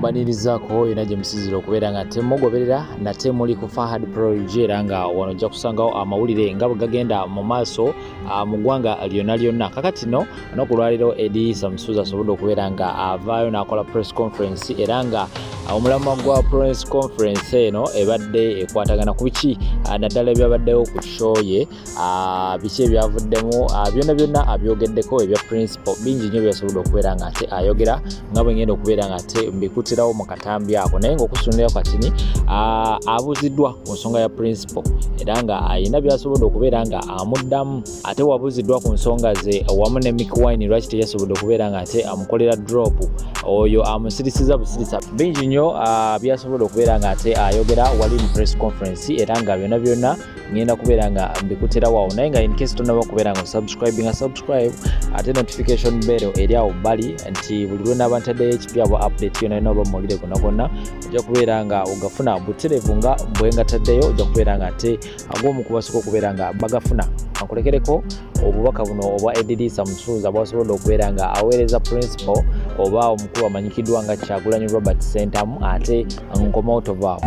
mbanirizaako yonna gye musizira okubeera nga temugoberera nate muli ku Fahad Project era nga wano ojja kusangawo amawulire nga bwe gagenda mu maaso mu ggwanga lyonna. Kakati no n'okulwaliro Eddy Samusuza asobodde okubeera nga avaayo n'akola press conference era nga omulamwa gwa press conference eno ebadde ekwatagana ku biki naddala ebyabaddewo ku show ye, biki ebyavuddemu, byonna abyogeddeko ebya principal bingi nnyo byasobodde okubeera nga ate ayogera nga bwe ngenda okubeera nga ate mbikutirawo mu katambi ako, naye ng'okusunirayo katini abuuziddwa ku nsonga ya principal era nga ayina byasobodde okubeera nga amuddamu, ate wabuuziddwa ku nsonga ze wamu ne Mick Wine lwaki teyasobodde okubeera nga ate amukolera drop, oyo amusirisiza busirisa. Bingi nnyo byasobodde okubeera nga ate ayogera wali mu press conference era nga byonna ngenda kubeera nga mbikutirawo awo, naye nga in case tonaba kubeera nga subscribe ate notification bell eri awo bbali nti buli lwe naaba ntaddeyo ekipya bwa update yonna yonna oba mawulire gonna ojja kubeera nga ogafuna butereevu nga bwe ngataddeyo, ojja kubeera nga ate ag'omu kubasooka okubeera nga bagafuna. Ankulekereko obubaka buno obwa Eddy Samusuza bwasobodde okubeera nga aweereza principal oba omukulu amanyikiddwa nga Kyagulanyi Robert Sentamu ate nkomawo tovaawo.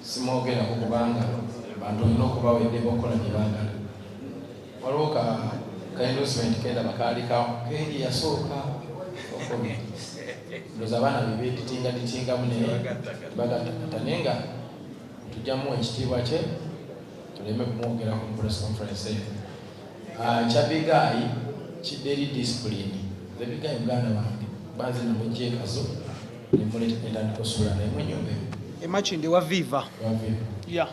Simwogerako kubanga bantu olina okuba wedde bakola bye baagala. Waliwo ka endorsement kenda bakaali kawo keeri yasooka okomye ndoza abaana bebeeditinga munene bagatta naye nga tujjamu ekitiibwa kye tuleme kumwogera ku press conference eyo. Kyabigayi kidde eri discipline nze bigayi muganda wange banze namugye ekazo nemuleta entandika osuula naye mwenyumba eyo Emakindi wa Viva. Yeah.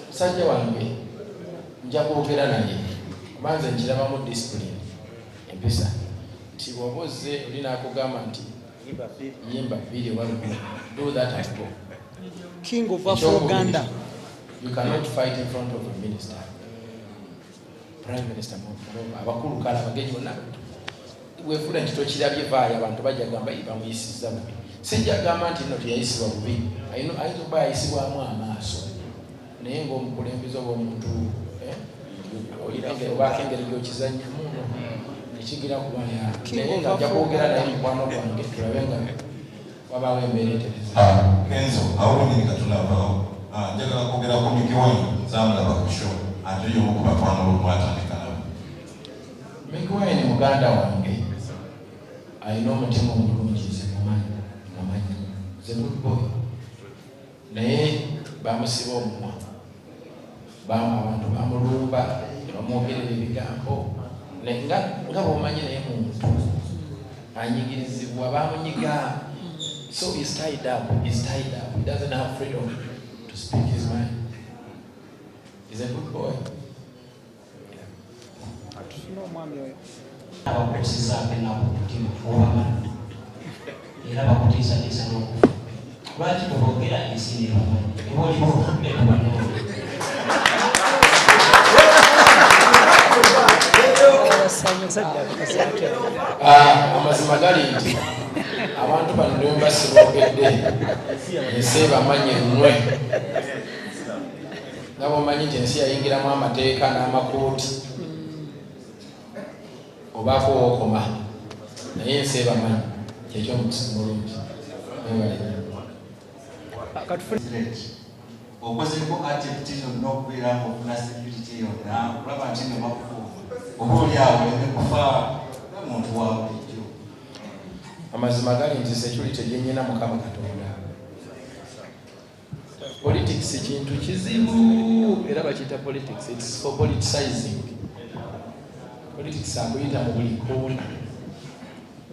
Musajja wange nja kwogera naye kubanza nkirabamu discipline empisa nti waboze oli nakugamba nti yimba bbiri walubi do that and go. King of Afro-Uganda. You cannot fight in front of a minister, prime minister, abakulu kala abagenyi bonna wefuna nti tokirabye vaayo abantu bajja gamba bamuyisizza bubi. Sijja gamba nti nno teyayisibwa bubi, ayinza okuba yayisibwamu amaaso naye ng'omukulembeze oba omuntu obaako engeri gyokizannyamu nekigira kubaya naye nga ajja kwogera naye mukwano gwange tulabe nga wabaawo embeera etereza. Kenzo awulire katunavaawo njagala kwogera ku mikiwanyi zamulaba ku show ate y'omu ku bakwano bomwatandika nabo. Mikiwanyi ni muganda wange alina omutima omulungi nze mumanyi nze good boy naye bamusiba omumwa abantu bamulumba bamwogerera ebigambo nga bwomanyi naye muntu anyigirizibwa bamunyiga. So he's tied up. He doesn't have freedom to speak his mind. He's a good boy. Amazima gali nti abantu bano ne basiboogedde ensi bamanye nnwe nga bwomanyi nti ensi yayingiramu amateeka n'amakooti obaako wookoma naye ensi bamanyi kyekyomukusi mulungi. okozeko ateptizo n'okubeeramu okufuna security yonna okulaba nti nemakufuuva oba oli awo emikufa muntu wa bulijjo. Amazima gali nti security gyenyina Mukama Katonda. Politics kintu kizibu era bakiyita politics. It's for politicizing. Politics akuyita mu buli koona.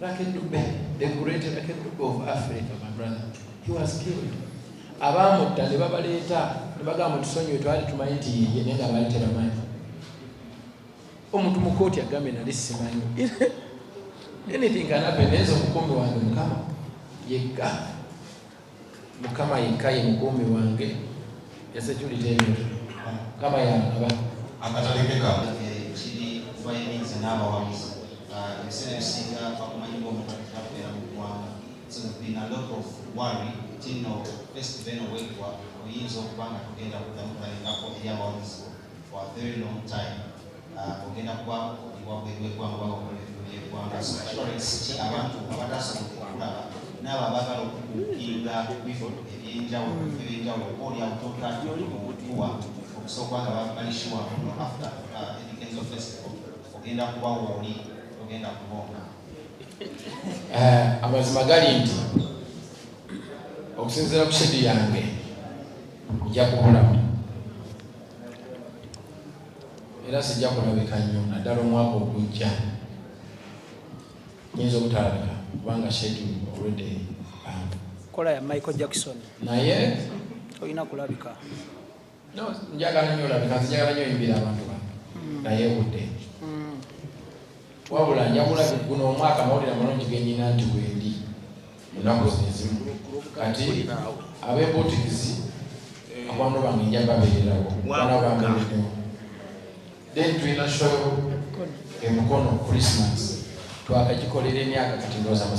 Rakendube, the great Rakendube of Africa, my brother, he was killed. Abamutta ne babaleeta ne bagamba tusonyiwe twali tumanyi nti yiye naye nga baali tebamanyi. Omuntu mu kooti agambye nali simanyi. Anything can happen. There's a mukombe wange Mukama yekka. Mukama yekka ye mukombe wange yasecurity eyo kama yangaba akatalekeka kiri finance n'abawagizi ebiseera ebisinga bakumanyi ng'omutakira kubeera mu ggwanga. So there's been a lot of worry tino festival owekwa oyinza okuba nga tugenda kuddamu balekako eri abawagizi for a very long time. Ogenda kuba wabweru eggwanga eggwanga ki abantu abatasobola okulaba n'abo abaagala okukuukirira bifo ebyenjawulo oba oli awutootaati omutuwa okusooka nga balishiwa after Eddy Kenzo festival ogenda kuba wooli ogenda kubonga. Amazima gali nti okusinziira ku shedi yange nja kubulamu era sijja kulabika nnyo naddala omwaka ogujja nyinza obutalabika kubanga shedi already kola ya Michael Jackson naye olina kulabika. No, njagala nnyo olabika njagala nnyo yimbira abantu bange naye budde wabula njagula guno omwaka mawulire amalungi genyina nti wendi munaku zinezimu kati ab'ebotikizi akwano bange njagabeererawo bana bange then tulina show emukono Christmas twakagikolera emyaka kati ndowooza 7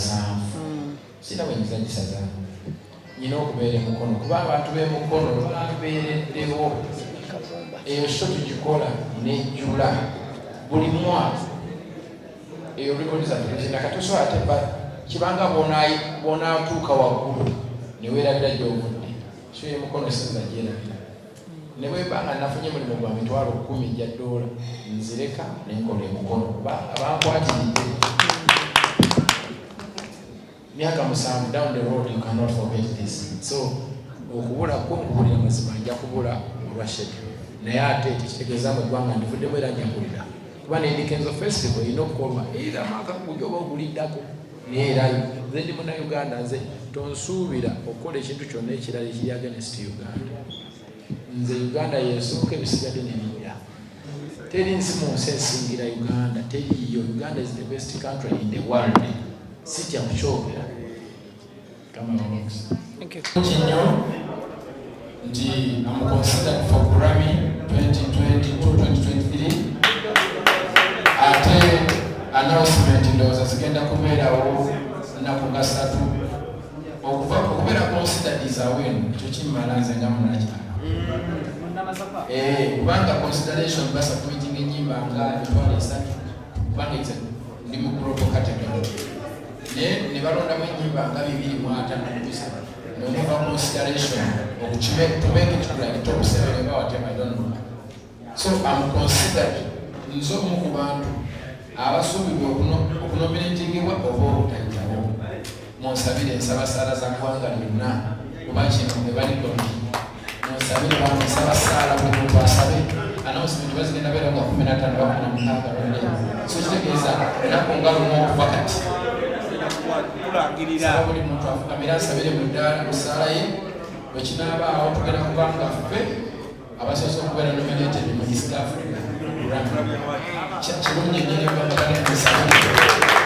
sina bwenyiza gisazamu nyina okubeera emukono kuba abantu b'emukono babeereddewo eyo show tugikola nejjula buli mwaka eyo lwoliza tulizina katusobola ate kibanga bw'onaatuuka waggulu ne weerabira gy'ovudde so emukono sinza gyerabira ne bwebanga nafunye mulimu gwa $10,000 $10 nzireka nenkola emukono kuba abankwatiridde myaka 7 down the road you cannot forget this. So okubula kw'okubulira mazima nja kubula olwa schedule naye ate tekitegeeza mu eggwanga ndivuddemu era nja kulira kuba ne Eddy Kenzo festival erina okukolwa era mwaka gujo oba oguliddako naye era nze ndi munnayuganda nze tonsuubira okukola ekintu kyonna ekirala ekiri against Uganda. Nze Uganda yesooka ebisigadde ne bijja. Teri nsi mu nsi esingira Uganda teriiyo. Uganda is the best country in the world. Sitya kukyogera. Thank you. Nti I'm considered for Grammy 2022-2023. Ate announcement ndowooza zigenda kubeerawo nnaku nga 3 okubeera considered is a win. Ekyo kimmala nze nga munnakyala. Kubanga consideration basa kumitinga ennyimba nga emitwalo 3 kubanga ndi mu global category. Ne balondamu ennyimba nga 205 nova consideration to make it like top 7 or whatever, I don't know. So I'm considered nzo mu ku bantu abasuubirwa okunominatingibwa oba obutayitawo. Munsabire ensabasala za ggwanga lyonna kuba kino ne baliko munsabire bantu ensabasala buli muntu asabe announcement bazigenda beera nga 15 bakuna mukaaga lwende. So kitegeeza ennaku nga lumu okuva kati saba buli muntu afukamira asabire mu ddaala musaala ye bwekinaabaawo tugenda kubanga ffe abasoose okubeera nominated mu East Africa. Kirungi nnyo ne bambagala ensabire